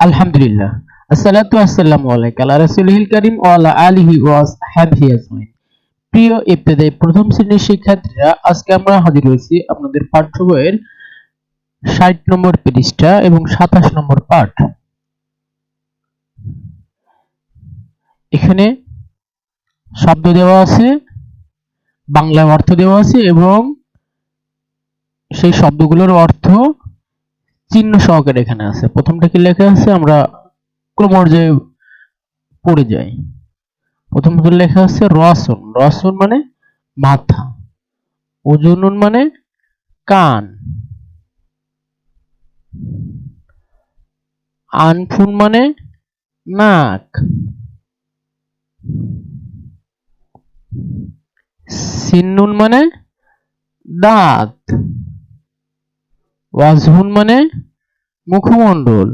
আলহামদুলিল্লাহ। আসসালাতু আসসালামু আলাইকা আলা রাসূলিল কারীম ওয়া আলা আলিহি ওয়া আসহাবিহি আজমাইন। প্রিয় ইবতেদায়ী প্রথম শ্রেণীর শিক্ষার্থীরা, আজকে আমরা হাজির হয়েছি আপনাদের পাঠ্য বইয়ের ৬০ নম্বর পৃষ্ঠা এবং ২৭ নম্বর পাঠ। এখানে শব্দ দেওয়া আছে, বাংলা অর্থ দেওয়া আছে এবং সেই শব্দগুলোর অর্থ চিহ্ন সহকারে এখানে আছে। প্রথমটা কি লেখা আছে আমরা ক্রমপর্যায়ে পড়ে যাই। প্রথমত লেখা আছে রসুন। রসুন মানে মাথা। ওজনুন মানে কান। আনফুন মানে নাক। সিন্নুন মানে দাঁত। ওয়াজহুন মানে মুখমণ্ডল।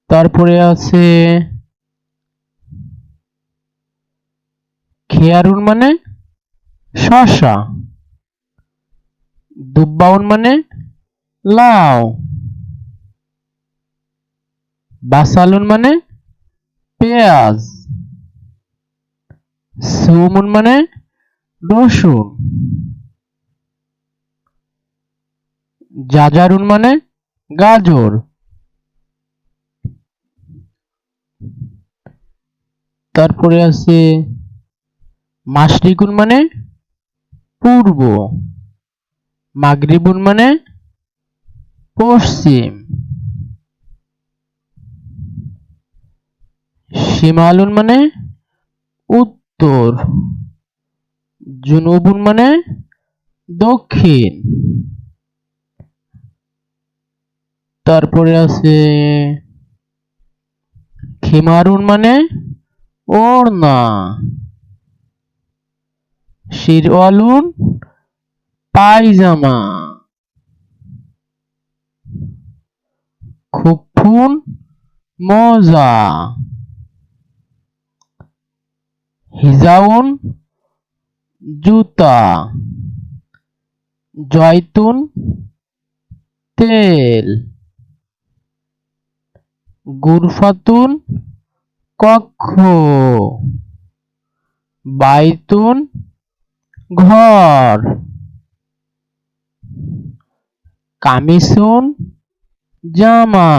তারপরে আছে খেয়ারুন মানে শসা। দুব্বাউন মানে লাউ। বাসালুন মানে পেঁয়াজ। সুমুন মানে রসুন। জাজারুন মানে গাজর। তারপরে আছে মাশরিকুন মানে পূর্ব। মাগরিবুন মানে পশ্চিম। শিমালুন মানে উত্তর। জুনুবুন মানে দক্ষিণ। তারপরে আছে খিমারুন মানে ওড়না। শিরওয়ালুন পায়জামা। খুফফুন মোজা। হিজাউন জুতা। জয়তুন তেল। গুরফাতুন কক্ষ। বাইতুন ঘর। কামিসুন জামা।